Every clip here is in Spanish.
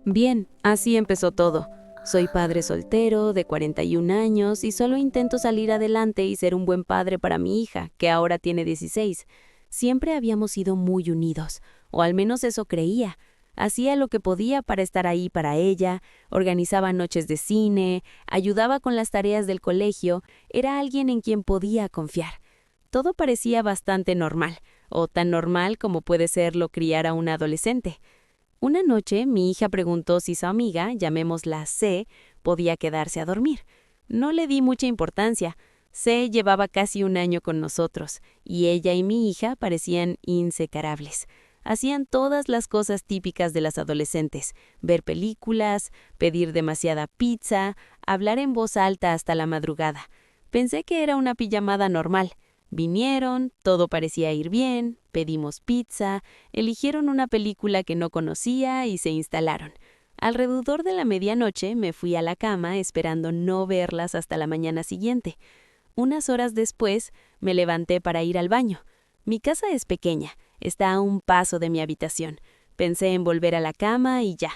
Bien, así empezó todo. Soy padre soltero, de 41 años, y solo intento salir adelante y ser un buen padre para mi hija, que ahora tiene 16. Siempre habíamos sido muy unidos, o al menos eso creía. Hacía lo que podía para estar ahí para ella, organizaba noches de cine, ayudaba con las tareas del colegio, era alguien en quien podía confiar. Todo parecía bastante normal, o tan normal como puede serlo criar a un adolescente. Una noche, mi hija preguntó si su amiga, llamémosla C, podía quedarse a dormir. No le di mucha importancia. C llevaba casi un año con nosotros, y ella y mi hija parecían inseparables. Hacían todas las cosas típicas de las adolescentes: ver películas, pedir demasiada pizza, hablar en voz alta hasta la madrugada. Pensé que era una pijamada normal. Vinieron, todo parecía ir bien, pedimos pizza, eligieron una película que no conocía y se instalaron. Alrededor de la medianoche me fui a la cama esperando no verlas hasta la mañana siguiente. Unas horas después me levanté para ir al baño. Mi casa es pequeña, está a un paso de mi habitación. Pensé en volver a la cama y ya.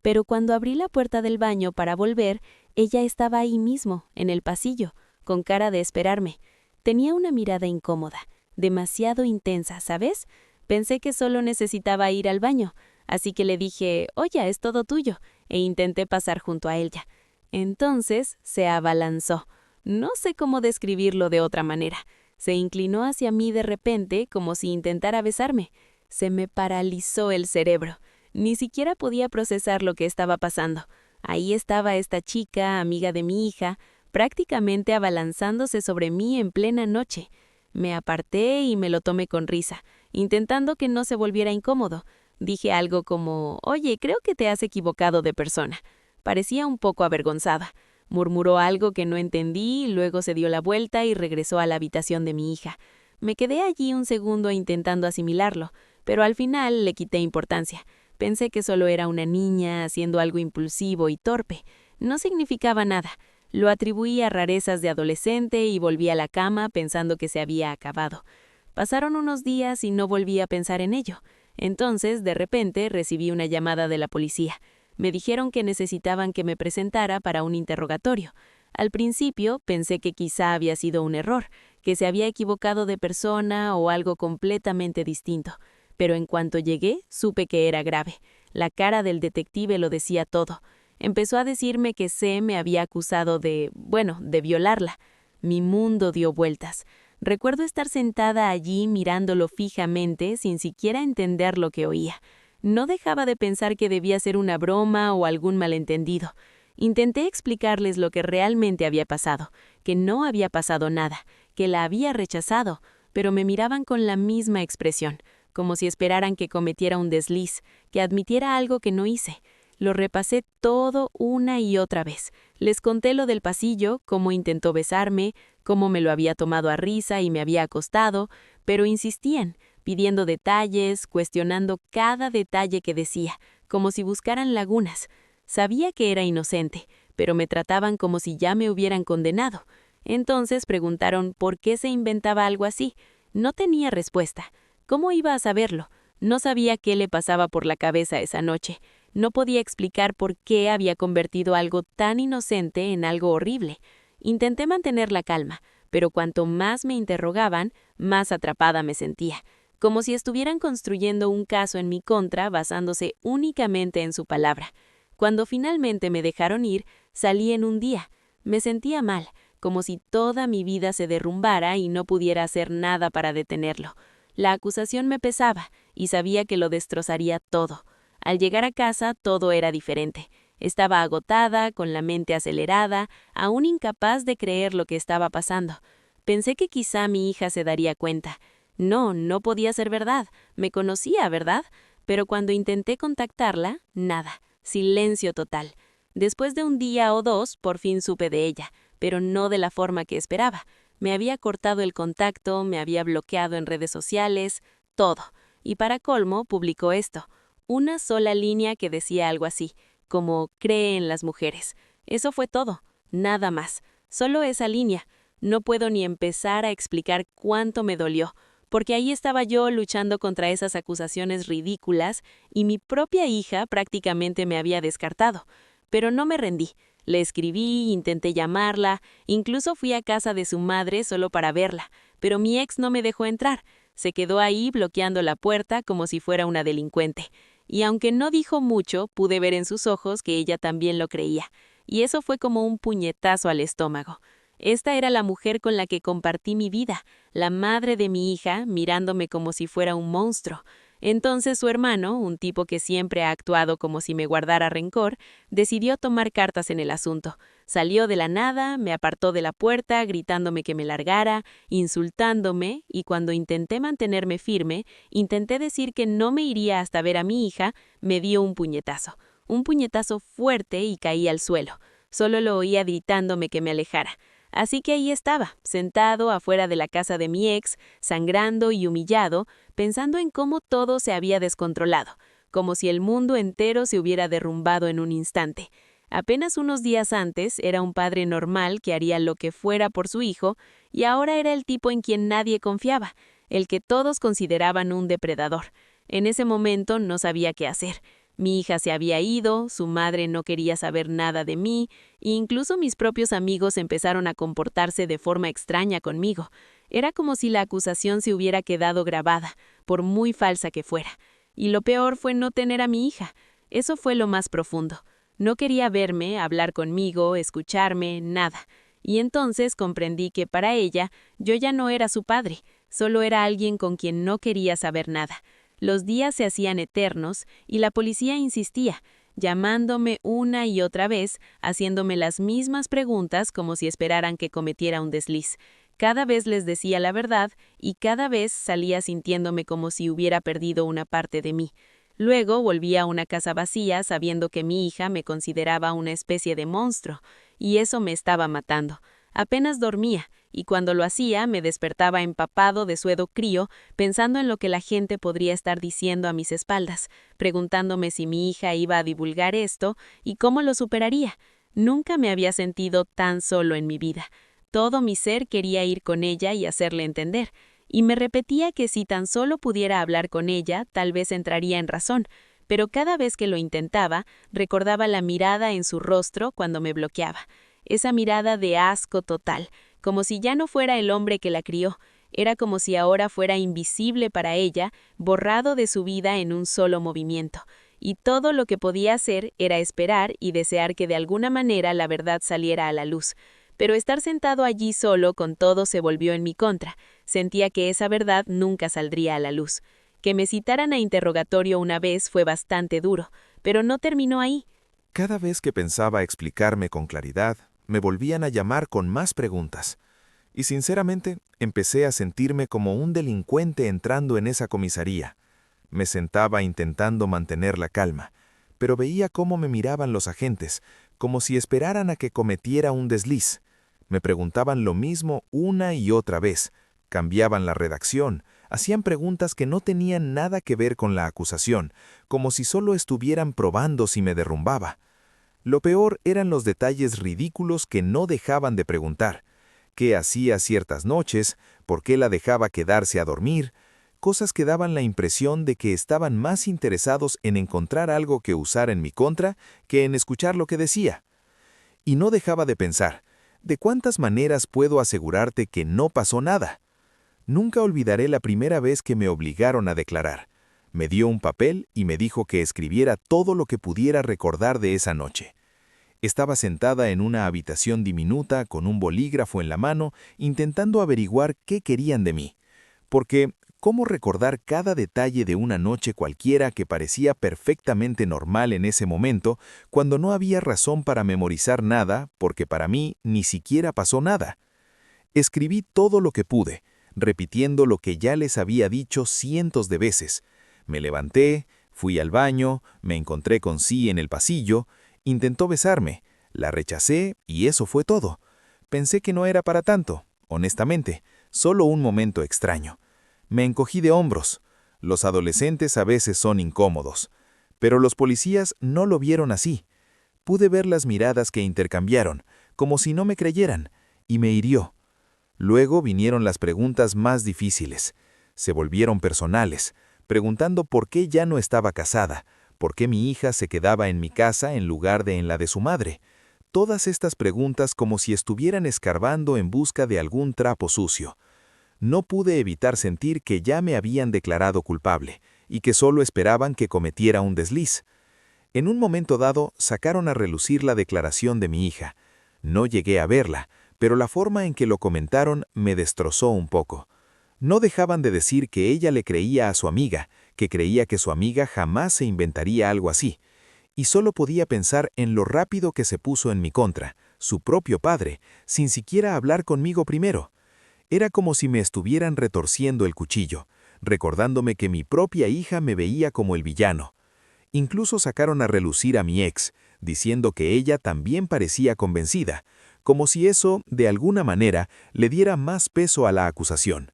Pero cuando abrí la puerta del baño para volver, ella estaba ahí mismo, en el pasillo, con cara de esperarme. Tenía una mirada incómoda, demasiado intensa, ¿sabes? Pensé que solo necesitaba ir al baño, así que le dije: «Oye, es todo tuyo», e intenté pasar junto a ella. Entonces se abalanzó. No sé cómo describirlo de otra manera. Se inclinó hacia mí de repente, como si intentara besarme. Se me paralizó el cerebro. Ni siquiera podía procesar lo que estaba pasando. Ahí estaba esta chica, amiga de mi hija, prácticamente abalanzándose sobre mí en plena noche. Me aparté y me lo tomé con risa, intentando que no se volviera incómodo. Dije algo como: «Oye, creo que te has equivocado de persona». Parecía un poco avergonzada. Murmuró algo que no entendí, luego se dio la vuelta y regresó a la habitación de mi hija. Me quedé allí un segundo intentando asimilarlo, pero al final le quité importancia. Pensé que solo era una niña haciendo algo impulsivo y torpe. No significaba nada. Lo atribuí a rarezas de adolescente y volví a la cama pensando que se había acabado. Pasaron unos días y no volví a pensar en ello. Entonces, de repente, recibí una llamada de la policía. Me dijeron que necesitaban que me presentara para un interrogatorio. Al principio pensé que quizá había sido un error, que se había equivocado de persona o algo completamente distinto. Pero en cuanto llegué, supe que era grave. La cara del detective lo decía todo. Empezó a decirme que C me había acusado de violarla. Mi mundo dio vueltas. Recuerdo estar sentada allí mirándolo fijamente sin siquiera entender lo que oía. No dejaba de pensar que debía ser una broma o algún malentendido. Intenté explicarles lo que realmente había pasado, que no había pasado nada, que la había rechazado, pero me miraban con la misma expresión, como si esperaran que cometiera un desliz, que admitiera algo que no hice. Lo repasé todo una y otra vez. Les conté lo del pasillo, cómo intentó besarme, cómo me lo había tomado a risa y me había acostado, pero insistían, pidiendo detalles, cuestionando cada detalle que decía, como si buscaran lagunas. Sabía que era inocente, pero me trataban como si ya me hubieran condenado. Entonces preguntaron por qué se inventaba algo así. No tenía respuesta. ¿Cómo iba a saberlo? No sabía qué le pasaba por la cabeza esa noche. No podía explicar por qué había convertido algo tan inocente en algo horrible. Intenté mantener la calma, pero cuanto más me interrogaban, más atrapada me sentía, como si estuvieran construyendo un caso en mi contra basándose únicamente en su palabra. Cuando finalmente me dejaron ir, salí en un día. Me sentía mal, como si toda mi vida se derrumbara y no pudiera hacer nada para detenerlo. La acusación me pesaba y sabía que lo destrozaría todo. Al llegar a casa, todo era diferente. Estaba agotada, con la mente acelerada, aún incapaz de creer lo que estaba pasando. Pensé que quizá mi hija se daría cuenta. No, no podía ser verdad. Me conocía, ¿verdad? Pero cuando intenté contactarla, nada. Silencio total. Después de un día o dos, por fin supe de ella, pero no de la forma que esperaba. Me había cortado el contacto, me había bloqueado en redes sociales, todo. Y para colmo, publicó esto. Una sola línea que decía algo así, como «cree en las mujeres». Eso fue todo, nada más. Solo esa línea. No puedo ni empezar a explicar cuánto me dolió. porque ahí estaba yo luchando contra esas acusaciones ridículas y mi propia hija prácticamente me había descartado. Pero no me rendí. Le escribí, intenté llamarla, incluso fui a casa de su madre solo para verla, pero mi ex no me dejó entrar. Se quedó ahí bloqueando la puerta como si fuera una delincuente. Y aunque no dijo mucho, pude ver en sus ojos que ella también lo creía. Y eso fue como un puñetazo al estómago. Esta era la mujer con la que compartí mi vida, la madre de mi hija, mirándome como si fuera un monstruo. Entonces su hermano, un tipo que siempre ha actuado como si me guardara rencor, decidió tomar cartas en el asunto. Salió de la nada, me apartó de la puerta, gritándome que me largara, insultándome, y cuando intenté mantenerme firme, intenté decir que no me iría hasta ver a mi hija, me dio un puñetazo fuerte y caí al suelo. Solo lo oía gritándome que me alejara. Así que ahí estaba, sentado afuera de la casa de mi ex, sangrando y humillado, pensando en cómo todo se había descontrolado, como si el mundo entero se hubiera derrumbado en un instante. Apenas unos días antes era un padre normal que haría lo que fuera por su hijo, y ahora era el tipo en quien nadie confiaba, el que todos consideraban un depredador. En ese momento no sabía qué hacer. Mi hija se había ido, su madre no quería saber nada de mí, e incluso mis propios amigos empezaron a comportarse de forma extraña conmigo. Era como si la acusación se hubiera quedado grabada, por muy falsa que fuera. Y lo peor fue no tener a mi hija. Eso fue lo más profundo. No quería verme, hablar conmigo, escucharme, nada. Y entonces comprendí que para ella yo ya no era su padre, solo era alguien con quien no quería saber nada. Los días se hacían eternos y la policía insistía, llamándome una y otra vez, haciéndome las mismas preguntas como si esperaran que cometiera un desliz. Cada vez les decía la verdad y cada vez salía sintiéndome como si hubiera perdido una parte de mí. Luego volví a una casa vacía sabiendo que mi hija me consideraba una especie de monstruo, y eso me estaba matando. Apenas dormía, y cuando lo hacía me despertaba empapado de suedo crío, pensando en lo que la gente podría estar diciendo a mis espaldas, preguntándome si mi hija iba a divulgar esto y cómo lo superaría. Nunca me había sentido tan solo en mi vida. Todo mi ser quería ir con ella y hacerle entender, y me repetía que si tan solo pudiera hablar con ella, tal vez entraría en razón, pero cada vez que lo intentaba, recordaba la mirada en su rostro cuando me bloqueaba. Esa mirada de asco total, como si ya no fuera el hombre que la crió, era como si ahora fuera invisible para ella, borrado de su vida en un solo movimiento. Y todo lo que podía hacer era esperar y desear que de alguna manera la verdad saliera a la luz. Pero estar sentado allí solo con todo se volvió en mi contra. Sentía que esa verdad nunca saldría a la luz. Que me citaran a interrogatorio una vez fue bastante duro, pero no terminó ahí. Cada vez que pensaba explicarme con claridad, me volvían a llamar con más preguntas. Y sinceramente, empecé a sentirme como un delincuente entrando en esa comisaría. Me sentaba intentando mantener la calma, pero veía cómo me miraban los agentes, como si esperaran a que cometiera un desliz. Me preguntaban lo mismo una y otra vez, cambiaban la redacción, hacían preguntas que no tenían nada que ver con la acusación, como si solo estuvieran probando si me derrumbaba. Lo peor eran los detalles ridículos que no dejaban de preguntar. ¿Qué hacía ciertas noches? ¿Por qué la dejaba quedarse a dormir? Cosas que daban la impresión de que estaban más interesados en encontrar algo que usar en mi contra que en escuchar lo que decía. Y no dejaba de pensar, ¿de cuántas maneras puedo asegurarte que no pasó nada? Nunca olvidaré la primera vez que me obligaron a declarar. Me dio un papel y me dijo que escribiera todo lo que pudiera recordar de esa noche. Estaba sentada en una habitación diminuta con un bolígrafo en la mano, intentando averiguar qué querían de mí. Porque, ¿cómo recordar cada detalle de una noche cualquiera que parecía perfectamente normal en ese momento, cuando no había razón para memorizar nada, porque para mí ni siquiera pasó nada? Escribí todo lo que pude, repitiendo lo que ya les había dicho cientos de veces. Me levanté, fui al baño, me encontré con Sí en el pasillo, intentó besarme, la rechacé y eso fue todo. Pensé que no era para tanto, honestamente, solo un momento extraño. Me encogí de hombros. Los adolescentes a veces son incómodos. Pero los policías no lo vieron así. Pude ver las miradas que intercambiaron, como si no me creyeran, y me hirió. Luego vinieron las preguntas más difíciles. Se volvieron personales, preguntando por qué ya no estaba casada, por qué mi hija se quedaba en mi casa en lugar de en la de su madre. Todas estas preguntas como si estuvieran escarbando en busca de algún trapo sucio. No pude evitar sentir que ya me habían declarado culpable y que solo esperaban que cometiera un desliz. En un momento dado, sacaron a relucir la declaración de mi hija. No llegué a verla, pero la forma en que lo comentaron me destrozó un poco. No dejaban de decir que ella le creía a su amiga, que creía que su amiga jamás se inventaría algo así. Y solo podía pensar en lo rápido que se puso en mi contra, su propio padre, sin siquiera hablar conmigo primero. Era como si me estuvieran retorciendo el cuchillo, recordándome que mi propia hija me veía como el villano. Incluso sacaron a relucir a mi ex, diciendo que ella también parecía convencida, como si eso, de alguna manera, le diera más peso a la acusación.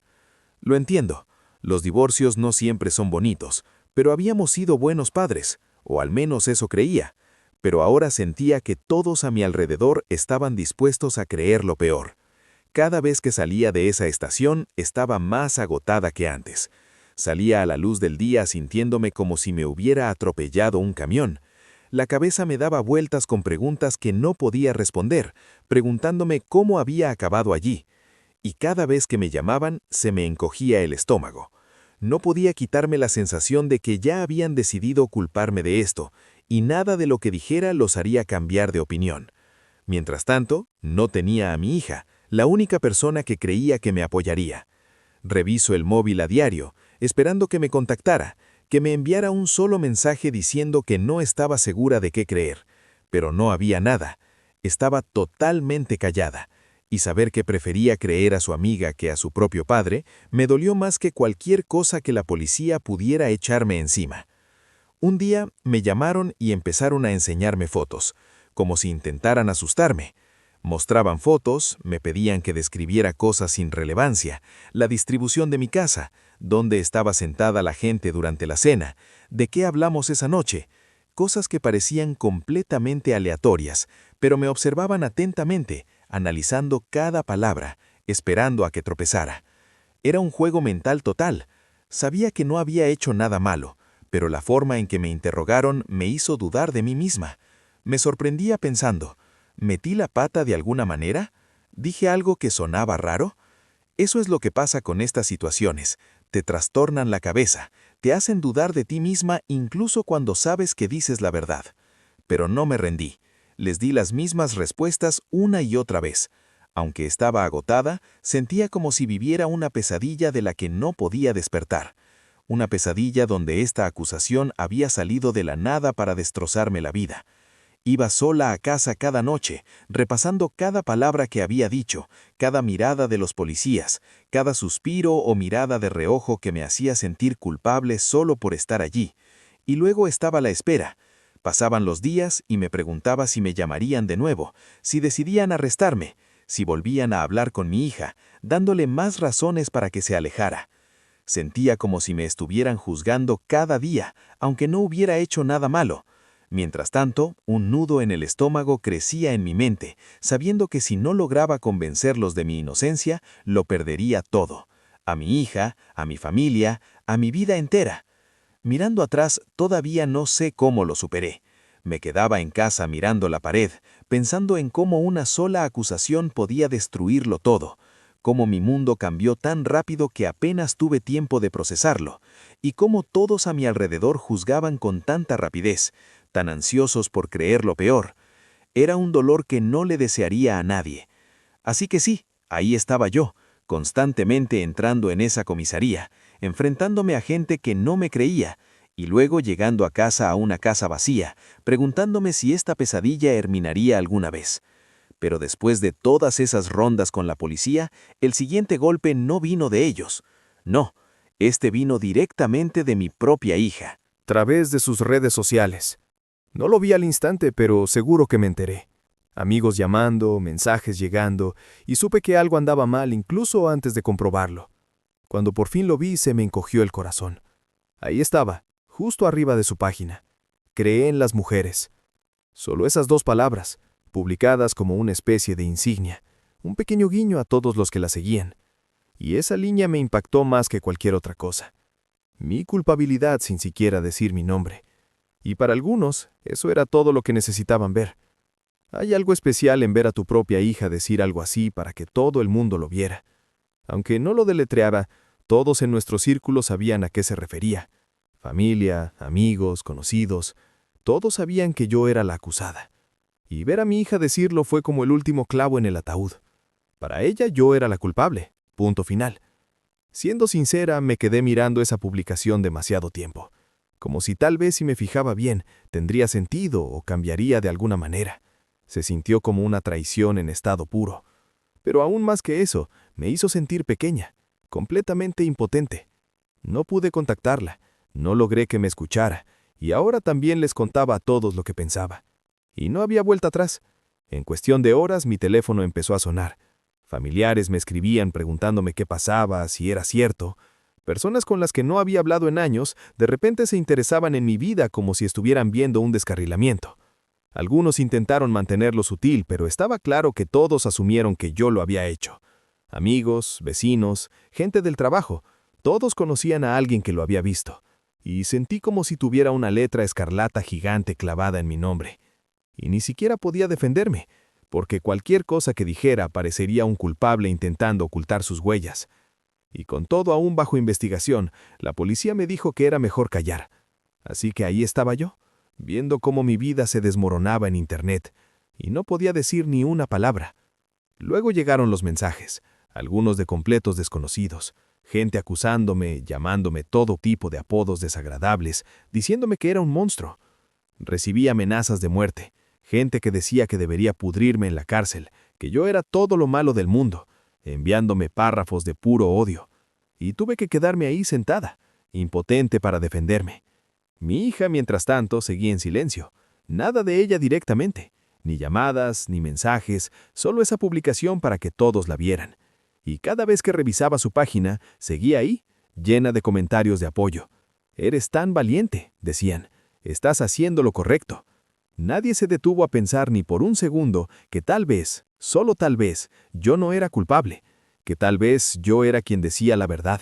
Lo entiendo, los divorcios no siempre son bonitos, pero habíamos sido buenos padres, o al menos eso creía, pero ahora sentía que todos a mi alrededor estaban dispuestos a creer lo peor. Cada vez que salía de esa estación estaba más agotada que antes. Salía a la luz del día sintiéndome como si me hubiera atropellado un camión. La cabeza me daba vueltas con preguntas que no podía responder, preguntándome cómo había acabado allí. Y cada vez que me llamaban, se me encogía el estómago. No podía quitarme la sensación de que ya habían decidido culparme de esto, y nada de lo que dijera los haría cambiar de opinión. Mientras tanto, no tenía a mi hija, la única persona que creía que me apoyaría. Reviso el móvil a diario, esperando que me contactara, que me enviara un solo mensaje diciendo que no estaba segura de qué creer. Pero no había nada. Estaba totalmente callada. Y saber que prefería creer a su amiga que a su propio padre me dolió más que cualquier cosa que la policía pudiera echarme encima. Un día me llamaron y empezaron a enseñarme fotos, como si intentaran asustarme. Mostraban fotos, me pedían que describiera cosas sin relevancia, la distribución de mi casa, dónde estaba sentada la gente durante la cena, de qué hablamos esa noche, cosas que parecían completamente aleatorias, pero me observaban atentamente, analizando cada palabra, esperando a que tropezara. Era un juego mental total. Sabía que no había hecho nada malo, pero la forma en que me interrogaron me hizo dudar de mí misma. Me sorprendía pensando, ¿metí la pata de alguna manera? ¿Dije algo que sonaba raro? Eso es lo que pasa con estas situaciones. Te trastornan la cabeza, te hacen dudar de ti misma incluso cuando sabes que dices la verdad. Pero no me rendí. Les di las mismas respuestas una y otra vez. Aunque estaba agotada, sentía como si viviera una pesadilla de la que no podía despertar. Una pesadilla donde esta acusación había salido de la nada para destrozarme la vida. Iba sola a casa cada noche, repasando cada palabra que había dicho, cada mirada de los policías, cada suspiro o mirada de reojo que me hacía sentir culpable solo por estar allí. Y luego estaba la espera. Pasaban los días y me preguntaba si me llamarían de nuevo, si decidían arrestarme, si volvían a hablar con mi hija, dándole más razones para que se alejara. Sentía como si me estuvieran juzgando cada día, aunque no hubiera hecho nada malo. Mientras tanto, un nudo en el estómago crecía en mi mente, sabiendo que si no lograba convencerlos de mi inocencia, lo perdería todo. A mi hija, a mi familia, a mi vida entera. Mirando atrás, todavía no sé cómo lo superé. Me quedaba en casa mirando la pared, pensando en cómo una sola acusación podía destruirlo todo, cómo mi mundo cambió tan rápido que apenas tuve tiempo de procesarlo, y cómo todos a mi alrededor juzgaban con tanta rapidez, tan ansiosos por creer lo peor. Era un dolor que no le desearía a nadie. Así que sí, ahí estaba yo, constantemente entrando en esa comisaría, enfrentándome a gente que no me creía, y luego llegando a casa a una casa vacía, preguntándome si esta pesadilla terminaría alguna vez. Pero después de todas esas rondas con la policía, el siguiente golpe no vino de ellos. No, este vino directamente de mi propia hija. A través de sus redes sociales. No lo vi al instante, pero seguro que me enteré. Amigos llamando, mensajes llegando, y supe que algo andaba mal incluso antes de comprobarlo. Cuando por fin lo vi, se me encogió el corazón. Ahí estaba, justo arriba de su página. Creé en las mujeres. Solo esas 2 palabras, publicadas como una especie de insignia, un pequeño guiño a todos los que la seguían. Y esa línea me impactó más que cualquier otra cosa. Mi culpabilidad sin siquiera decir mi nombre. Y para algunos, eso era todo lo que necesitaban ver. Hay algo especial en ver a tu propia hija decir algo así para que todo el mundo lo viera. Aunque no lo deletreaba, todos en nuestro círculo sabían a qué se refería. Familia, amigos, conocidos, todos sabían que yo era la acusada. Y ver a mi hija decirlo fue como el último clavo en el ataúd. Para ella yo era la culpable, punto final. Siendo sincera, me quedé mirando esa publicación demasiado tiempo, como si tal vez si me fijaba bien, tendría sentido o cambiaría de alguna manera. Se sintió como una traición en estado puro. Pero aún más que eso, me hizo sentir pequeña, completamente impotente. No pude contactarla, no logré que me escuchara, y ahora también les contaba a todos lo que pensaba. Y no había vuelta atrás. En cuestión de horas mi teléfono empezó a sonar. Familiares me escribían preguntándome qué pasaba, si era cierto. Personas con las que no había hablado en años, de repente se interesaban en mi vida como si estuvieran viendo un descarrilamiento. Algunos intentaron mantenerlo sutil, pero estaba claro que todos asumieron que yo lo había hecho. Amigos, vecinos, gente del trabajo, todos conocían a alguien que lo había visto. Y sentí como si tuviera una letra escarlata gigante clavada en mi nombre. Y ni siquiera podía defenderme, porque cualquier cosa que dijera parecería un culpable intentando ocultar sus huellas. Y con todo aún bajo investigación, la policía me dijo que era mejor callar. Así que ahí estaba yo, viendo cómo mi vida se desmoronaba en Internet, y no podía decir ni una palabra. Luego llegaron los mensajes, algunos de completos desconocidos, gente acusándome, llamándome todo tipo de apodos desagradables, diciéndome que era un monstruo. Recibí amenazas de muerte, gente que decía que debería pudrirme en la cárcel, que yo era todo lo malo del mundo, enviándome párrafos de puro odio. Y tuve que quedarme ahí sentada, impotente para defenderme. Mi hija, mientras tanto, seguía en silencio. Nada de ella directamente, ni llamadas, ni mensajes, solo esa publicación para que todos la vieran. Y cada vez que revisaba su página, seguía ahí, llena de comentarios de apoyo. «Eres tan valiente», decían, «estás haciendo lo correcto». Nadie se detuvo a pensar ni por un segundo que tal vez, solo tal vez, yo no era culpable, que tal vez yo era quien decía la verdad.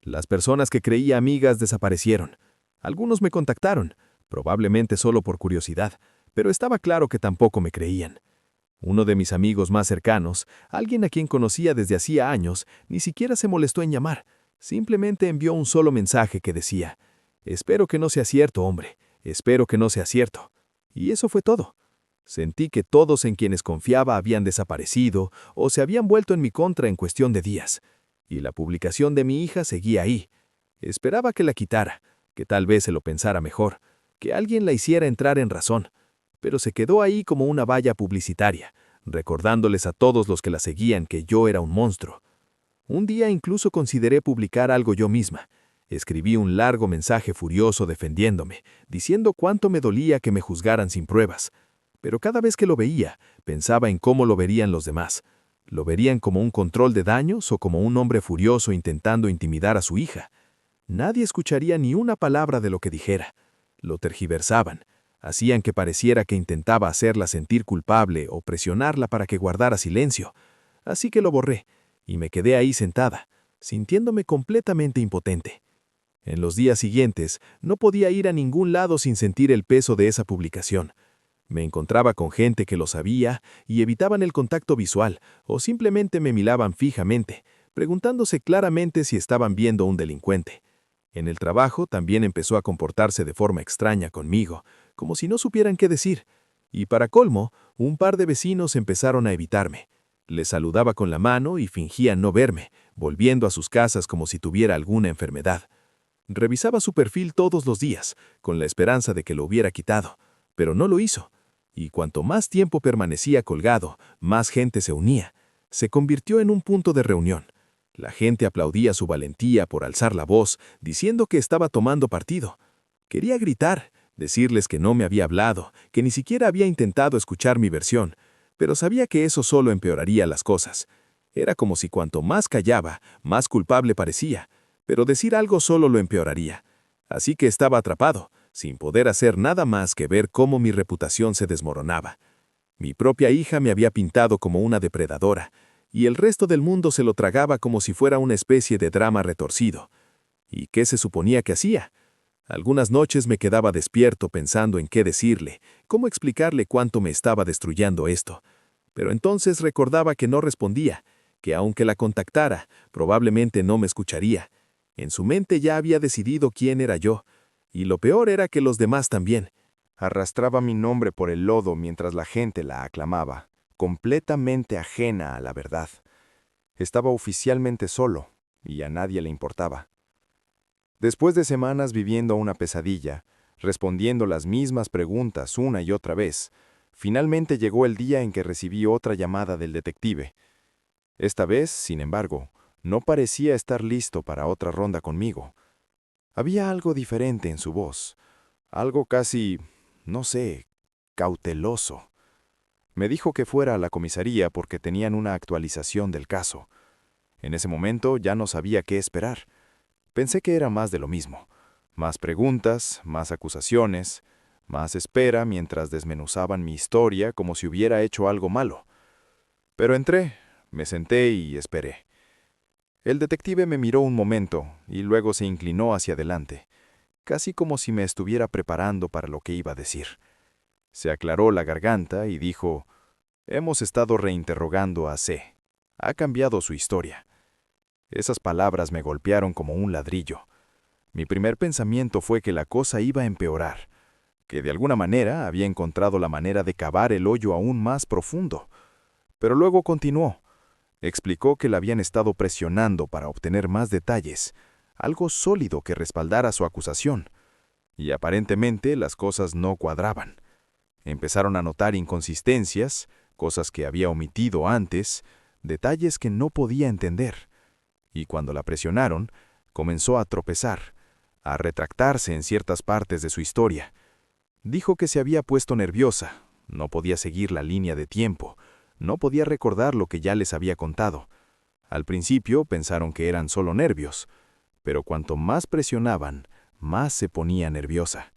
Las personas que creía amigas desaparecieron. Algunos me contactaron, probablemente solo por curiosidad, pero estaba claro que tampoco me creían. Uno de mis amigos más cercanos, alguien a quien conocía desde hacía años, ni siquiera se molestó en llamar. Simplemente envió un solo mensaje que decía: «Espero que no sea cierto, hombre, espero que no sea cierto». Y eso fue todo. Sentí que todos en quienes confiaba habían desaparecido o se habían vuelto en mi contra en cuestión de días. Y la publicación de mi hija seguía ahí. Esperaba que la quitara, que tal vez se lo pensara mejor, que alguien la hiciera entrar en razón. Pero se quedó ahí como una valla publicitaria, recordándoles a todos los que la seguían que yo era un monstruo. Un día incluso consideré publicar algo yo misma. Escribí un largo mensaje furioso defendiéndome, diciendo cuánto me dolía que me juzgaran sin pruebas. Pero cada vez que lo veía, pensaba en cómo lo verían los demás. ¿Lo verían como un control de daños o como un hombre furioso intentando intimidar a su hija? Nadie escucharía ni una palabra de lo que dijera. Lo tergiversaban. Hacían que pareciera que intentaba hacerla sentir culpable o presionarla para que guardara silencio. Así que lo borré, y me quedé ahí sentada, sintiéndome completamente impotente. En los días siguientes, no podía ir a ningún lado sin sentir el peso de esa publicación. Me encontraba con gente que lo sabía y evitaban el contacto visual, o simplemente me miraban fijamente, preguntándose claramente si estaban viendo un delincuente. En el trabajo también empezó a comportarse de forma extraña conmigo, como si no supieran qué decir. Y para colmo, un par de vecinos empezaron a evitarme. Les saludaba con la mano y fingían no verme, volviendo a sus casas como si tuviera alguna enfermedad. Revisaba su perfil todos los días, con la esperanza de que lo hubiera quitado, pero no lo hizo. Y cuanto más tiempo permanecía colgado, más gente se unía. Se convirtió en un punto de reunión. La gente aplaudía su valentía por alzar la voz, diciendo que estaba tomando partido. Quería gritar, decirles que no me había hablado, que ni siquiera había intentado escuchar mi versión, pero sabía que eso solo empeoraría las cosas. Era como si cuanto más callaba, más culpable parecía, pero decir algo solo lo empeoraría. Así que estaba atrapado, sin poder hacer nada más que ver cómo mi reputación se desmoronaba. Mi propia hija me había pintado como una depredadora, y el resto del mundo se lo tragaba como si fuera una especie de drama retorcido. ¿Y qué se suponía que hacía? Algunas noches me quedaba despierto pensando en qué decirle, cómo explicarle cuánto me estaba destruyendo esto. Pero entonces recordaba que no respondía, que aunque la contactara, probablemente no me escucharía. En su mente ya había decidido quién era yo, y lo peor era que los demás también. Arrastraba mi nombre por el lodo mientras la gente la aclamaba, completamente ajena a la verdad. Estaba oficialmente solo, y a nadie le importaba. Después de semanas viviendo una pesadilla, respondiendo las mismas preguntas una y otra vez, finalmente llegó el día en que recibí otra llamada del detective. Esta vez, sin embargo, no parecía estar listo para otra ronda conmigo. Había algo diferente en su voz, algo casi, no sé, cauteloso. Me dijo que fuera a la comisaría porque tenían una actualización del caso. En ese momento ya no sabía qué esperar. Pensé que era más de lo mismo. Más preguntas, más acusaciones, más espera mientras desmenuzaban mi historia como si hubiera hecho algo malo. Pero entré, me senté y esperé. El detective me miró un momento y luego se inclinó hacia adelante, casi como si me estuviera preparando para lo que iba a decir. Se aclaró la garganta y dijo: «Hemos estado reinterrogando a C. Ha cambiado su historia». Esas palabras me golpearon como un ladrillo. Mi primer pensamiento fue que la cosa iba a empeorar, que de alguna manera había encontrado la manera de cavar el hoyo aún más profundo. Pero luego continuó. Explicó que la habían estado presionando para obtener más detalles, algo sólido que respaldara su acusación. Y aparentemente las cosas no cuadraban. Empezaron a notar inconsistencias, cosas que había omitido antes, detalles que no podía entender. Y cuando la presionaron, comenzó a tropezar, a retractarse en ciertas partes de su historia. Dijo que se había puesto nerviosa, no podía seguir la línea de tiempo, no podía recordar lo que ya les había contado. Al principio pensaron que eran solo nervios, pero cuanto más presionaban, más se ponía nerviosa.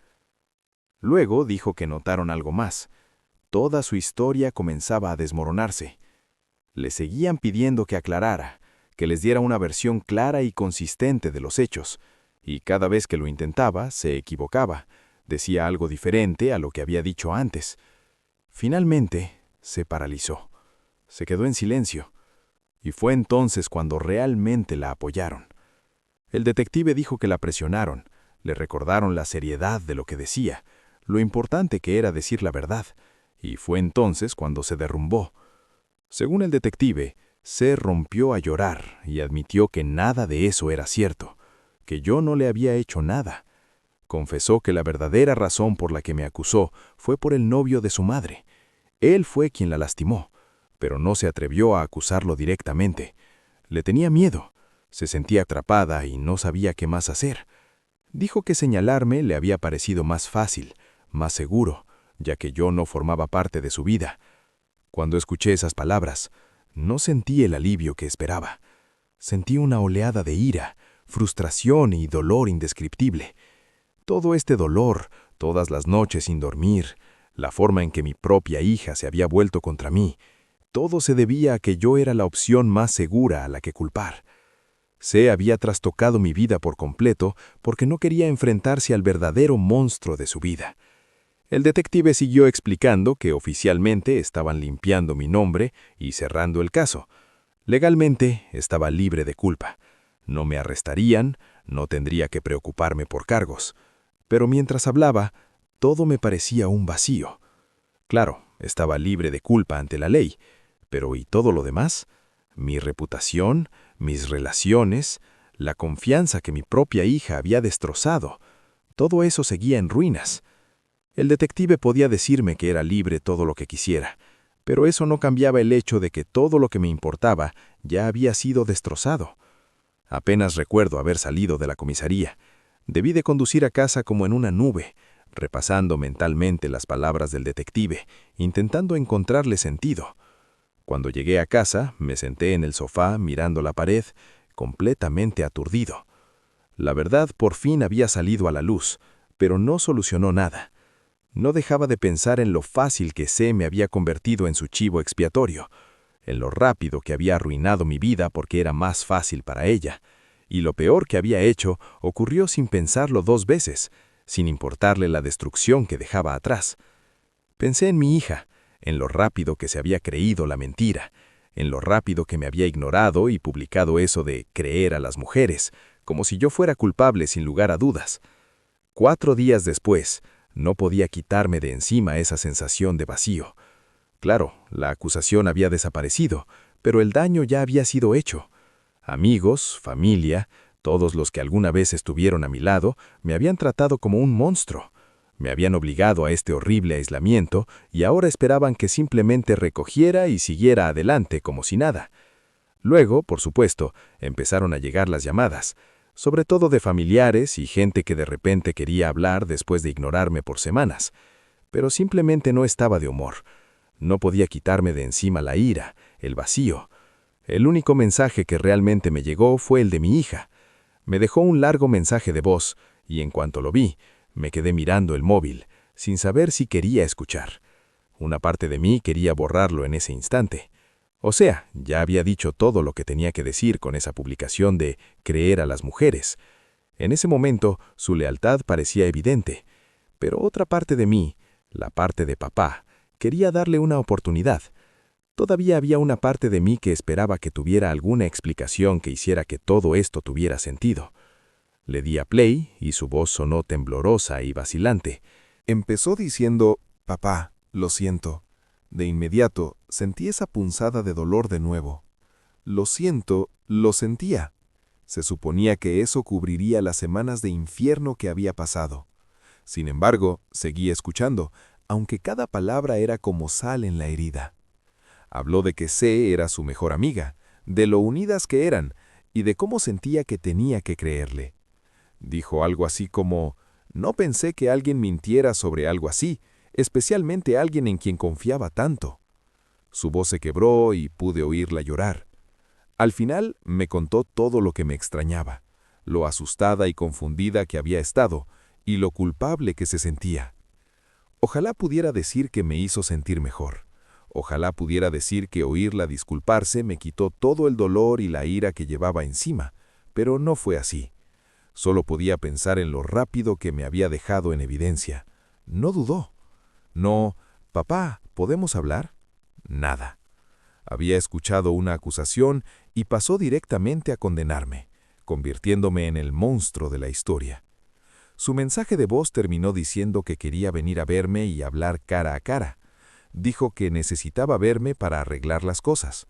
Luego dijo que notaron algo más. Toda su historia comenzaba a desmoronarse. Le seguían pidiendo que aclarara, que les diera una versión clara y consistente de los hechos, y cada vez que lo intentaba, se equivocaba, decía algo diferente a lo que había dicho antes. Finalmente, se paralizó, se quedó en silencio, y fue entonces cuando realmente la apoyaron. El detective dijo que la presionaron, le recordaron la seriedad de lo que decía, lo importante que era decir la verdad, y fue entonces cuando se derrumbó. Según el detective, se rompió a llorar y admitió que nada de eso era cierto, que yo no le había hecho nada. Confesó que la verdadera razón por la que me acusó fue por el novio de su madre. Él fue quien la lastimó, pero no se atrevió a acusarlo directamente. Le tenía miedo, se sentía atrapada y no sabía qué más hacer. Dijo que señalarme le había parecido más fácil, más seguro, ya que yo no formaba parte de su vida. Cuando escuché esas palabras, no sentí el alivio que esperaba. Sentí una oleada de ira, frustración y dolor indescriptible. Todo este dolor, todas las noches sin dormir, la forma en que mi propia hija se había vuelto contra mí, todo se debía a que yo era la opción más segura a la que culpar. C había trastocado mi vida por completo porque no quería enfrentarse al verdadero monstruo de su vida. El detective siguió explicando que oficialmente estaban limpiando mi nombre y cerrando el caso. Legalmente estaba libre de culpa. No me arrestarían, no tendría que preocuparme por cargos. Pero mientras hablaba, todo me parecía un vacío. Claro, estaba libre de culpa ante la ley, pero ¿y todo lo demás? Mi reputación, mis relaciones, la confianza que mi propia hija había destrozado. Todo eso seguía en ruinas. El detective podía decirme que era libre todo lo que quisiera, pero eso no cambiaba el hecho de que todo lo que me importaba ya había sido destrozado. Apenas recuerdo haber salido de la comisaría. Debí de conducir a casa como en una nube, repasando mentalmente las palabras del detective, intentando encontrarle sentido. Cuando llegué a casa, me senté en el sofá mirando la pared, completamente aturdido. La verdad por fin había salido a la luz, pero no solucionó nada. No dejaba de pensar en lo fácil que C me había convertido en su chivo expiatorio. en lo rápido que había arruinado mi vida porque era más fácil para ella. Y lo peor que había hecho ocurrió sin pensarlo 2 veces, sin importarle la destrucción que dejaba atrás. Pensé en mi hija, en lo rápido que se había creído la mentira, en lo rápido que me había ignorado y publicado eso de creer a las mujeres, como si yo fuera culpable sin lugar a dudas. 4 días después, no podía quitarme de encima esa sensación de vacío. Claro, la acusación había desaparecido, pero el daño ya había sido hecho. Amigos, familia, todos los que alguna vez estuvieron a mi lado, me habían tratado como un monstruo. Me habían obligado a este horrible aislamiento y ahora esperaban que simplemente recogiera y siguiera adelante como si nada. Luego, por supuesto, empezaron a llegar las llamadas, sobre todo de familiares y gente que de repente quería hablar después de ignorarme por semanas. Pero simplemente no estaba de humor. No podía quitarme de encima la ira, el vacío. El único mensaje que realmente me llegó fue el de mi hija. Me dejó un largo mensaje de voz y en cuanto lo vi, me quedé mirando el móvil, sin saber si quería escuchar. Una parte de mí quería borrarlo en ese instante. O sea, ya había dicho todo lo que tenía que decir con esa publicación de creer a las mujeres. En ese momento, su lealtad parecía evidente. Pero otra parte de mí, la parte de papá, quería darle una oportunidad. Todavía había una parte de mí que esperaba que tuviera alguna explicación que hiciera que todo esto tuviera sentido. Le di a play y su voz sonó temblorosa y vacilante. Empezó diciendo, «Papá, lo siento». De inmediato sentí esa punzada de dolor de nuevo. Lo siento, lo sentía. Se suponía que eso cubriría las semanas de infierno que había pasado. Sin embargo, seguí escuchando, aunque cada palabra era como sal en la herida. Habló de que C era su mejor amiga, de lo unidas que eran y de cómo sentía que tenía que creerle. Dijo algo así como, «No pensé que alguien mintiera sobre algo así, especialmente alguien en quien confiaba tanto». Su voz se quebró y pude oírla llorar. Al final me contó todo lo que me extrañaba, lo asustada y confundida que había estado y lo culpable que se sentía. Ojalá pudiera decir que me hizo sentir mejor. Ojalá pudiera decir que oírla disculparse me quitó todo el dolor y la ira que llevaba encima, pero no fue así. Solo podía pensar en lo rápido que me había dejado en evidencia. No dudó. No, «Papá, ¿podemos hablar?» Nada. Había escuchado una acusación y pasó directamente a condenarme, convirtiéndome en el monstruo de la historia. Su mensaje de voz terminó diciendo que quería venir a verme y hablar cara a cara. Dijo que necesitaba verme para arreglar las cosas.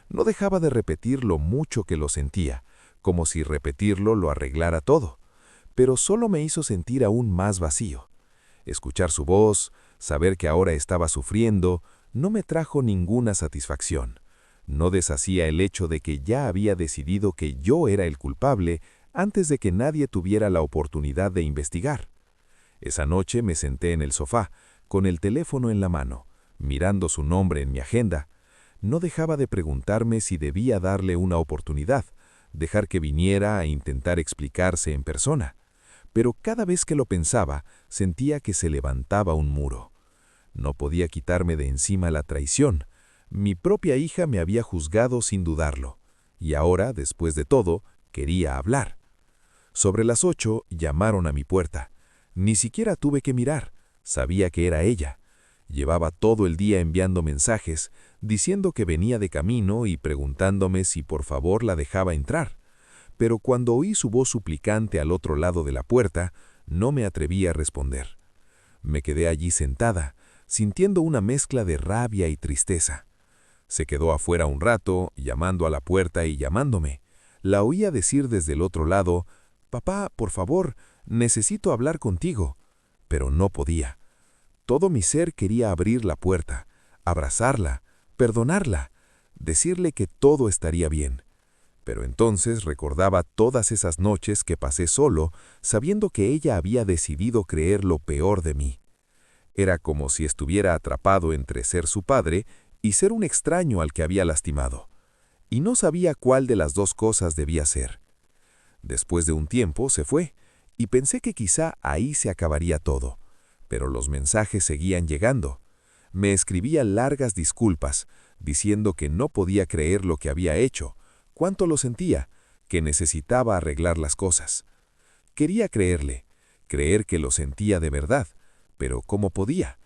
No dejaba de repetir lo mucho que lo sentía, como si repetirlo lo arreglara todo, pero solo me hizo sentir aún más vacío. Escuchar su voz, saber que ahora estaba sufriendo, no me trajo ninguna satisfacción. No deshacía el hecho de que ya había decidido que yo era el culpable antes de que nadie tuviera la oportunidad de investigar. Esa noche me senté en el sofá, con el teléfono en la mano, mirando su nombre en mi agenda. No dejaba de preguntarme si debía darle una oportunidad, dejar que viniera a intentar explicarse en persona. Pero cada vez que lo pensaba, sentía que se levantaba un muro. No podía quitarme de encima la traición. Mi propia hija me había juzgado sin dudarlo. Y ahora, después de todo, quería hablar. Sobre las 8 llamaron a mi puerta. Ni siquiera tuve que mirar. Sabía que era ella. Llevaba todo el día enviando mensajes, diciendo que venía de camino y preguntándome si por favor la dejaba entrar. Pero cuando oí su voz suplicante al otro lado de la puerta, no me atreví a responder. Me quedé allí sentada, sintiendo una mezcla de rabia y tristeza. Se quedó afuera un rato, llamando a la puerta y llamándome. La oía decir desde el otro lado, «Papá, por favor, necesito hablar contigo». Pero no podía. Todo mi ser quería abrir la puerta, abrazarla, perdonarla, decirle que todo estaría bien. Pero entonces recordaba todas esas noches que pasé solo, sabiendo que ella había decidido creer lo peor de mí. Era como si estuviera atrapado entre ser su padre y ser un extraño al que había lastimado. Y no sabía cuál de las dos cosas debía ser. Después de un tiempo se fue, y pensé que quizá ahí se acabaría todo. Pero los mensajes seguían llegando. Me escribía largas disculpas, diciendo que no podía creer lo que había hecho, cuánto lo sentía, que necesitaba arreglar las cosas. Quería creerle, creer que lo sentía de verdad, pero ¿cómo podía?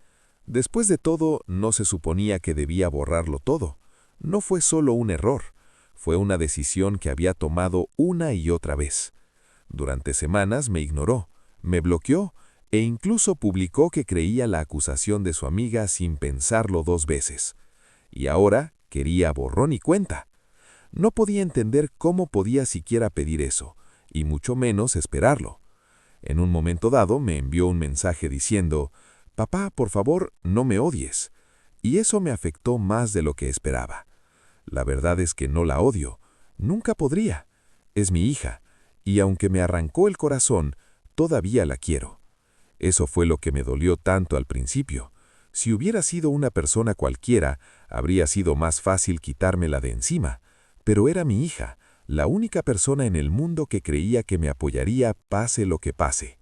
Después de todo, no se suponía que debía borrarlo todo. No fue solo un error, fue una decisión que había tomado una y otra vez. Durante semanas me ignoró, me bloqueó e incluso publicó que creía la acusación de su amiga sin pensarlo 2 veces. Y ahora quería borrón y cuenta. No podía entender cómo podía siquiera pedir eso, y mucho menos esperarlo. En un momento dado me envió un mensaje diciendo, «Papá, por favor, no me odies». Y eso me afectó más de lo que esperaba. La verdad es que no la odio. Nunca podría. Es mi hija, y aunque me arrancó el corazón, todavía la quiero. Eso fue lo que me dolió tanto al principio. Si hubiera sido una persona cualquiera, habría sido más fácil quitármela de encima. Pero era mi hija, la única persona en el mundo que creía que me apoyaría pase lo que pase.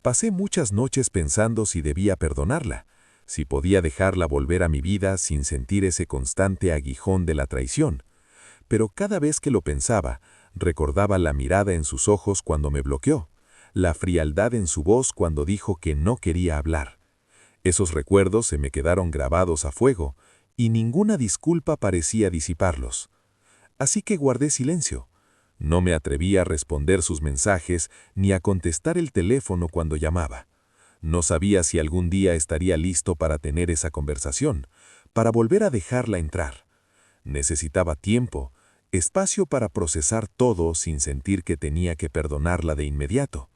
Pasé muchas noches pensando si debía perdonarla, si podía dejarla volver a mi vida sin sentir ese constante aguijón de la traición. Pero cada vez que lo pensaba, recordaba la mirada en sus ojos cuando me bloqueó, la frialdad en su voz cuando dijo que no quería hablar. Esos recuerdos se me quedaron grabados a fuego, y ninguna disculpa parecía disiparlos. Así que guardé silencio. No me atreví a responder sus mensajes ni a contestar el teléfono cuando llamaba. No sabía si algún día estaría listo para tener esa conversación, para volver a dejarla entrar. Necesitaba tiempo, espacio para procesar todo sin sentir que tenía que perdonarla de inmediato.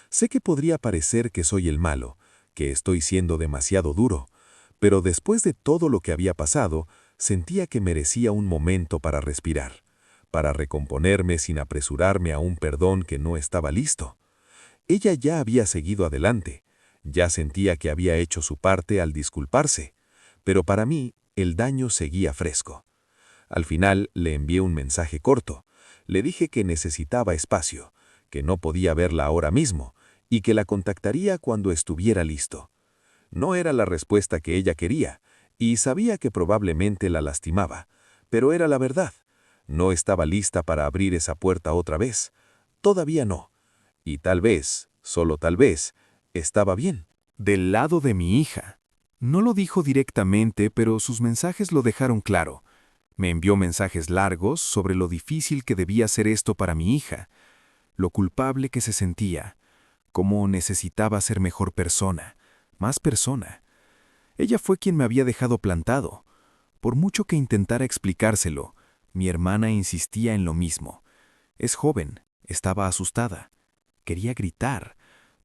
Sé que podría parecer que soy el malo, que estoy siendo demasiado duro, pero después de todo lo que había pasado, sentía que merecía un momento para respirar, para recomponerme sin apresurarme a un perdón que no estaba listo. Ella ya había seguido adelante, ya sentía que había hecho su parte al disculparse, pero para mí el daño seguía fresco. Al final le envié un mensaje corto. Le dije que necesitaba espacio, que no podía verla ahora mismo y que la contactaría cuando estuviera listo. No era la respuesta que ella quería y sabía que probablemente la lastimaba, pero era la verdad. No estaba lista para abrir esa puerta otra vez. Todavía no. Y tal vez, solo tal vez, estaba bien. Del lado de mi hija. No lo dijo directamente, pero sus mensajes lo dejaron claro. Me envió mensajes largos sobre lo difícil que debía ser esto para mi hija, lo culpable que se sentía, cómo necesitaba ser mejor persona, más persona. Ella fue quien me había dejado plantado. Por mucho que intentara explicárselo, mi hermana insistía en lo mismo. Es joven, estaba asustada, quería gritar.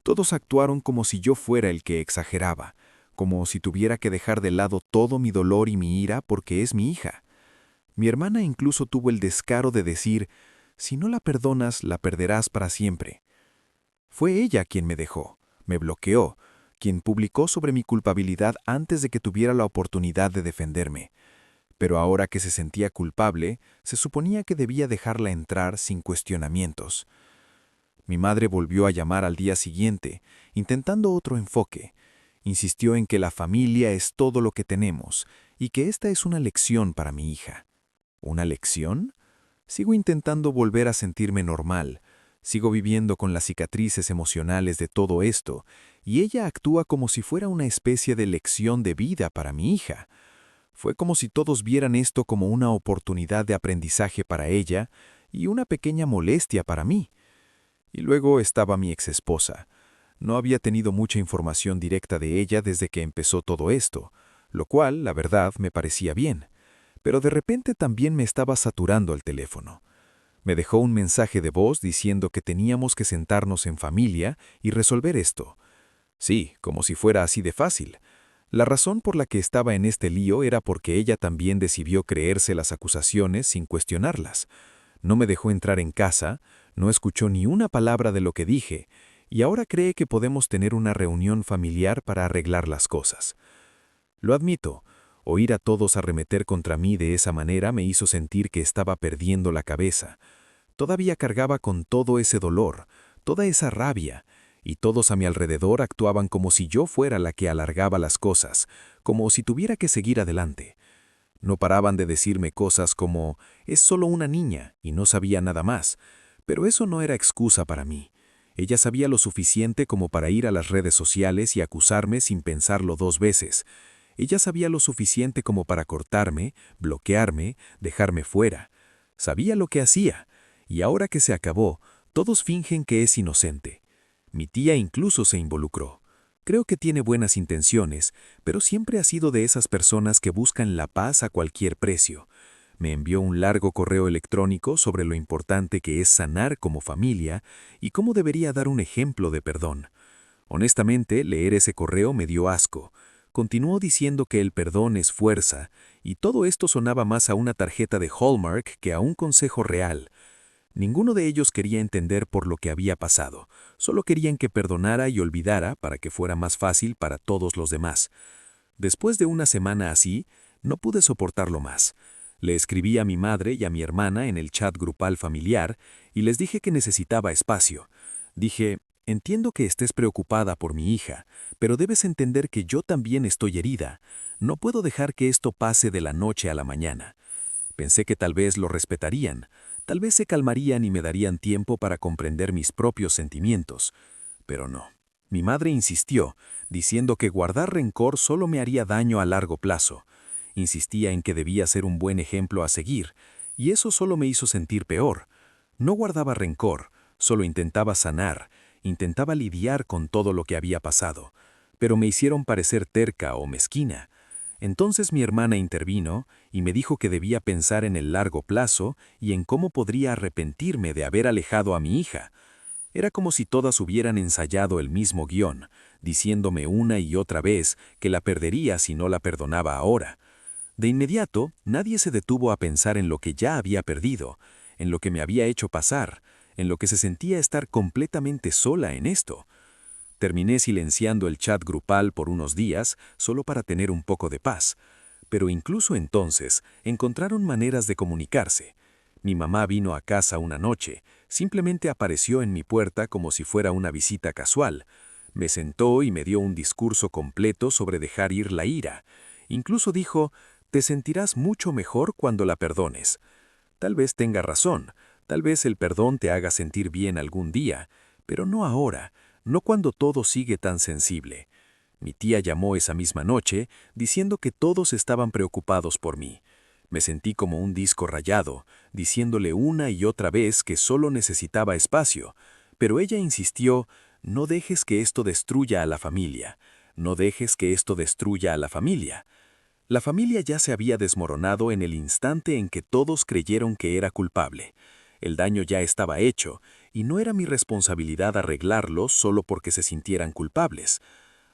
Todos actuaron como si yo fuera el que exageraba, como si tuviera que dejar de lado todo mi dolor y mi ira porque es mi hija. Mi hermana incluso tuvo el descaro de decir, si no la perdonas, la perderás para siempre. Fue ella quien me dejó, me bloqueó, quien publicó sobre mi culpabilidad antes de que tuviera la oportunidad de defenderme. Pero ahora que se sentía culpable, se suponía que debía dejarla entrar sin cuestionamientos. Mi madre volvió a llamar al día siguiente, intentando otro enfoque. Insistió en que la familia es todo lo que tenemos y que esta es una lección para mi hija. ¿Una lección? Sigo intentando volver a sentirme normal. Sigo viviendo con las cicatrices emocionales de todo esto, y ella actúa como si fuera una especie de lección de vida para mi hija. Fue como si todos vieran esto como una oportunidad de aprendizaje para ella y una pequeña molestia para mí. Y luego estaba mi exesposa. No había tenido mucha información directa de ella desde que empezó todo esto, lo cual, la verdad, me parecía bien. Pero de repente también me estaba saturando el teléfono. Me dejó un mensaje de voz diciendo que teníamos que sentarnos en familia y resolver esto. Sí, como si fuera así de fácil. La razón por la que estaba en este lío era porque ella también decidió creerse las acusaciones sin cuestionarlas. No me dejó entrar en casa, no escuchó ni una palabra de lo que dije, y ahora cree que podemos tener una reunión familiar para arreglar las cosas. Lo admito. Oír a todos arremeter contra mí de esa manera me hizo sentir que estaba perdiendo la cabeza. Todavía cargaba con todo ese dolor, toda esa rabia, y todos a mi alrededor actuaban como si yo fuera la que alargaba las cosas, como si tuviera que seguir adelante. No paraban de decirme cosas como, es solo una niña y no sabía nada más, pero eso no era excusa para mí. Ella sabía lo suficiente como para ir a las redes sociales y acusarme sin pensarlo 2 veces. Ella sabía lo suficiente como para cortarme, bloquearme, dejarme fuera. Sabía lo que hacía, y ahora que se acabó, todos fingen que es inocente. Mi tía incluso se involucró. Creo que tiene buenas intenciones, pero siempre ha sido de esas personas que buscan la paz a cualquier precio. Me envió un largo correo electrónico sobre lo importante que es sanar como familia y cómo debería dar un ejemplo de perdón. Honestamente, leer ese correo me dio asco. Continuó diciendo que el perdón es fuerza, y todo esto sonaba más a una tarjeta de Hallmark que a un consejo real. Ninguno de ellos quería entender por lo que había pasado, solo querían que perdonara y olvidara para que fuera más fácil para todos los demás. Después de una semana así, no pude soportarlo más. Le escribí a mi madre y a mi hermana en el chat grupal familiar y les dije que necesitaba espacio. Dije, entiendo que estés preocupada por mi hija, pero debes entender que yo también estoy herida. No puedo dejar que esto pase de la noche a la mañana. Pensé que tal vez lo respetarían, tal vez se calmarían y me darían tiempo para comprender mis propios sentimientos. Pero no. Mi madre insistió, diciendo que guardar rencor solo me haría daño a largo plazo. Insistía en que debía ser un buen ejemplo a seguir, y eso solo me hizo sentir peor. No guardaba rencor, solo intentaba sanar, intentaba lidiar con todo lo que había pasado, pero me hicieron parecer terca o mezquina. Entonces mi hermana intervino y me dijo que debía pensar en el largo plazo y en cómo podría arrepentirme de haber alejado a mi hija. Era como si todas hubieran ensayado el mismo guión, diciéndome una y otra vez que la perdería si no la perdonaba ahora. De inmediato, nadie se detuvo a pensar en lo que ya había perdido, en lo que me había hecho pasar, en lo que se sentía estar completamente sola en esto. Terminé silenciando el chat grupal por unos días solo para tener un poco de paz, pero incluso entonces encontraron maneras de comunicarse. Mi mamá vino a casa una noche, simplemente apareció en mi puerta como si fuera una visita casual. Me sentó y me dio un discurso completo sobre dejar ir la ira. Incluso dijo, te sentirás mucho mejor cuando la perdones. Tal vez tenga razón, tal vez el perdón te haga sentir bien algún día, pero no ahora, no cuando todo sigue tan sensible. Mi tía llamó esa misma noche, diciendo que todos estaban preocupados por mí. Me sentí como un disco rayado, diciéndole una y otra vez que solo necesitaba espacio, pero ella insistió, no dejes que esto destruya a la familia, no dejes que esto destruya a la familia. La familia ya se había desmoronado en el instante en que todos creyeron que era culpable. El daño ya estaba hecho, y no era mi responsabilidad arreglarlo solo porque se sintieran culpables.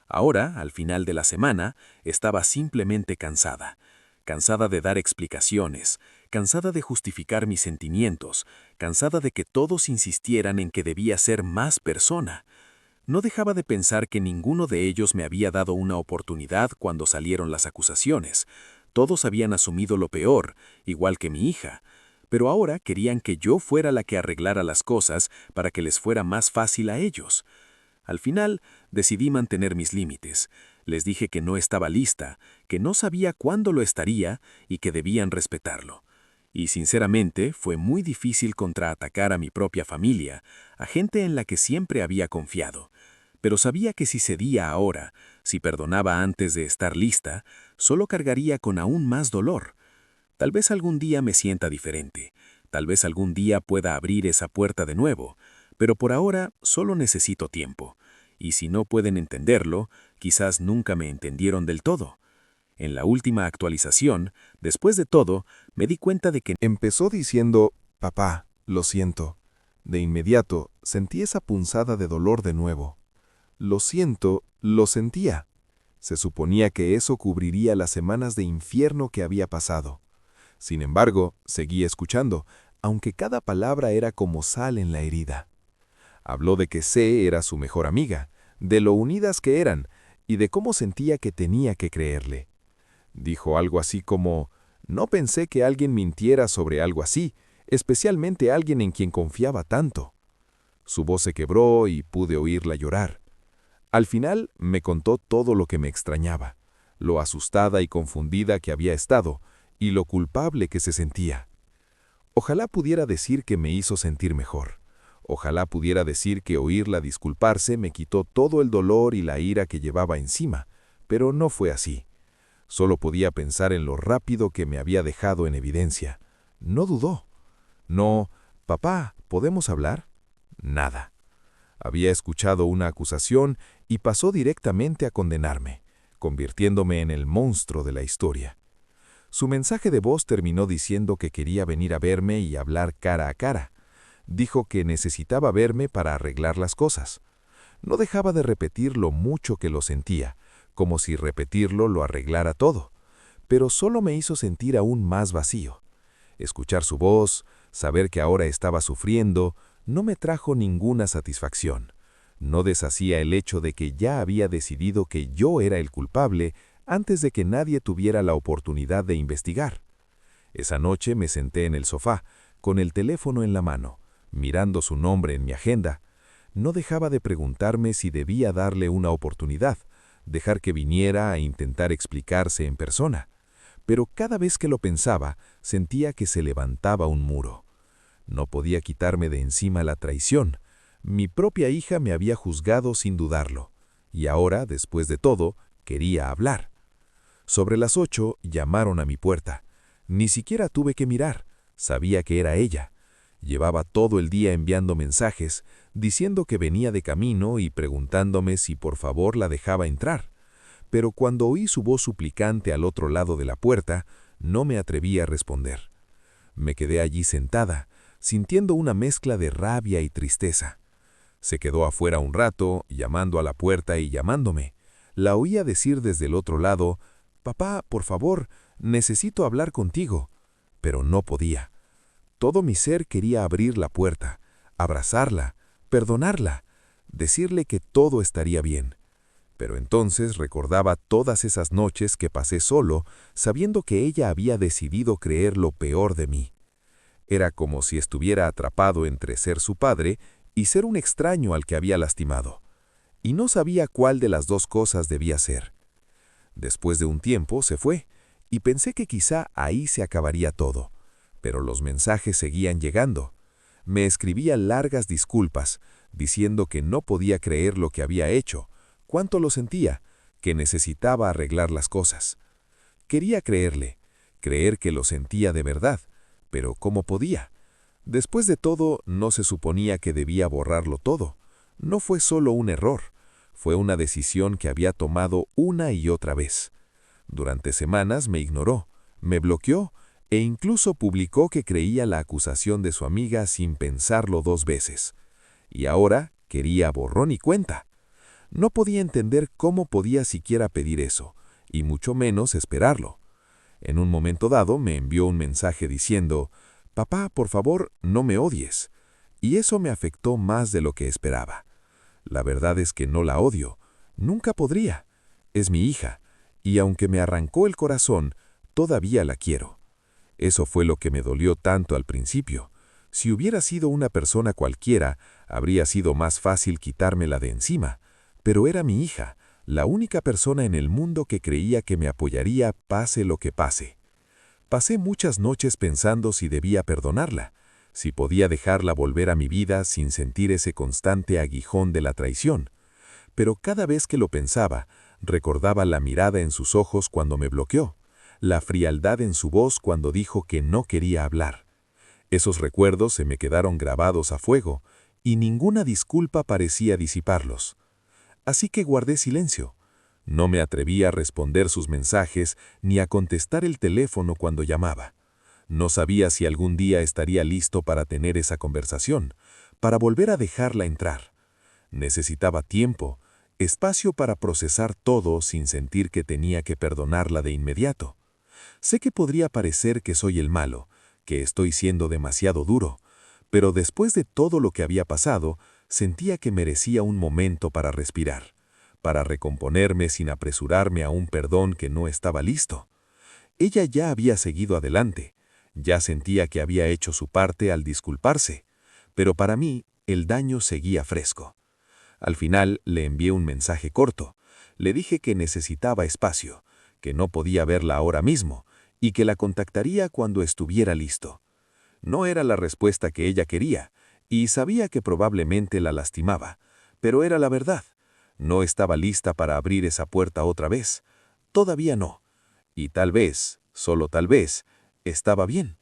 Ahora, al final de la semana, estaba simplemente cansada. Cansada de dar explicaciones, cansada de justificar mis sentimientos, cansada de que todos insistieran en que debía ser más persona. No dejaba de pensar que ninguno de ellos me había dado una oportunidad cuando salieron las acusaciones. Todos habían asumido lo peor, igual que mi hija. Pero ahora querían que yo fuera la que arreglara las cosas para que les fuera más fácil a ellos. Al final, decidí mantener mis límites. Les dije que no estaba lista, que no sabía cuándo lo estaría y que debían respetarlo. Y sinceramente, fue muy difícil contraatacar a mi propia familia, a gente en la que siempre había confiado. Pero sabía que si cedía ahora, si perdonaba antes de estar lista, solo cargaría con aún más dolor. Tal vez algún día me sienta diferente, tal vez algún día pueda abrir esa puerta de nuevo, pero por ahora solo necesito tiempo. Y si no pueden entenderlo, quizás nunca me entendieron del todo. En la última actualización, después de todo, me di cuenta de que Empezó diciendo, papá, lo siento. De inmediato, sentí esa punzada de dolor de nuevo. Lo siento, lo sentía. Se suponía que eso cubriría las semanas de infierno que había pasado. Sin embargo, seguí escuchando, aunque cada palabra era como sal en la herida. Habló de que C era su mejor amiga, de lo unidas que eran, y de cómo sentía que tenía que creerle. Dijo algo así como, no pensé que alguien mintiera sobre algo así, especialmente alguien en quien confiaba tanto. Su voz se quebró y pude oírla llorar. Al final me contó todo lo que me extrañaba, lo asustada y confundida que había estado y lo culpable que se sentía. Ojalá pudiera decir que me hizo sentir mejor. Ojalá pudiera decir que oírla disculparse me quitó todo el dolor y la ira que llevaba encima, pero no fue así. Solo podía pensar en lo rápido que me había dejado en evidencia. No dudó. No, papá, ¿podemos hablar? Nada. Había escuchado una acusación y pasó directamente a condenarme, convirtiéndome en el monstruo de la historia. Su mensaje de voz terminó diciendo que quería venir a verme y hablar cara a cara. Dijo que necesitaba verme para arreglar las cosas. No dejaba de repetir lo mucho que lo sentía, como si repetirlo lo arreglara todo, pero solo me hizo sentir aún más vacío. Escuchar su voz, saber que ahora estaba sufriendo, no me trajo ninguna satisfacción. No deshacía el hecho de que ya había decidido que yo era el culpable antes de que nadie tuviera la oportunidad de investigar. Esa noche me senté en el sofá, con el teléfono en la mano, mirando su nombre en mi agenda. No dejaba de preguntarme si debía darle una oportunidad, dejar que viniera a intentar explicarse en persona. Pero cada vez que lo pensaba, sentía que se levantaba un muro. No podía quitarme de encima la traición. Mi propia hija me había juzgado sin dudarlo, y ahora, después de todo, quería hablar. Sobre las 8 llamaron a mi puerta. Ni siquiera tuve que mirar, sabía que era ella. Llevaba todo el día enviando mensajes, diciendo que venía de camino y preguntándome si por favor la dejaba entrar. Pero cuando oí su voz suplicante al otro lado de la puerta, no me atreví a responder. Me quedé allí sentada, sintiendo una mezcla de rabia y tristeza. Se quedó afuera un rato, llamando a la puerta y llamándome. La oía decir desde el otro lado, «Papá, por favor, necesito hablar contigo». Pero no podía. Todo mi ser quería abrir la puerta, abrazarla, perdonarla, decirle que todo estaría bien. Pero entonces recordaba todas esas noches que pasé solo, sabiendo que ella había decidido creer lo peor de mí. Era como si estuviera atrapado entre ser su padre y ser un extraño al que había lastimado. Y no sabía cuál de las dos cosas debía ser. Después de un tiempo se fue, y pensé que quizá ahí se acabaría todo. Pero los mensajes seguían llegando. Me escribía largas disculpas, diciendo que no podía creer lo que había hecho, cuánto lo sentía, que necesitaba arreglar las cosas. Quería creerle, creer que lo sentía de verdad, pero ¿cómo podía? Después de todo, no se suponía que debía borrarlo todo. No fue solo un error, fue una decisión que había tomado una y otra vez. Durante semanas me ignoró, me bloqueó e incluso publicó que creía la acusación de su amiga sin pensarlo 2 veces. Y ahora quería borrón y cuenta. No podía entender cómo podía siquiera pedir eso, y mucho menos esperarlo. En un momento dado me envió un mensaje diciendo, «Papá, por favor, no me odies». Y eso me afectó más de lo que esperaba. La verdad es que no la odio. Nunca podría. Es mi hija, y aunque me arrancó el corazón, todavía la quiero. Eso fue lo que me dolió tanto al principio. Si hubiera sido una persona cualquiera, habría sido más fácil quitármela de encima. Pero era mi hija, la única persona en el mundo que creía que me apoyaría pase lo que pase. Pasé muchas noches pensando si debía perdonarla, si podía dejarla volver a mi vida sin sentir ese constante aguijón de la traición. Pero cada vez que lo pensaba, recordaba la mirada en sus ojos cuando me bloqueó, la frialdad en su voz cuando dijo que no quería hablar. Esos recuerdos se me quedaron grabados a fuego, y ninguna disculpa parecía disiparlos. Así que guardé silencio. No me atreví a responder sus mensajes ni a contestar el teléfono cuando llamaba. No sabía si algún día estaría listo para tener esa conversación, para volver a dejarla entrar. Necesitaba tiempo, espacio para procesar todo sin sentir que tenía que perdonarla de inmediato. Sé que podría parecer que soy el malo, que estoy siendo demasiado duro, pero después de todo lo que había pasado, sentía que merecía un momento para respirar, para recomponerme sin apresurarme a un perdón que no estaba listo. Ella ya había seguido adelante, ya sentía que había hecho su parte al disculparse, pero para mí el daño seguía fresco. Al final le envié un mensaje corto. Le dije que necesitaba espacio, que no podía verla ahora mismo y que la contactaría cuando estuviera listo. No era la respuesta que ella quería, y sabía que probablemente la lastimaba, pero era la verdad. No estaba lista para abrir esa puerta otra vez. Todavía no. Y tal vez, solo tal vez, estaba bien.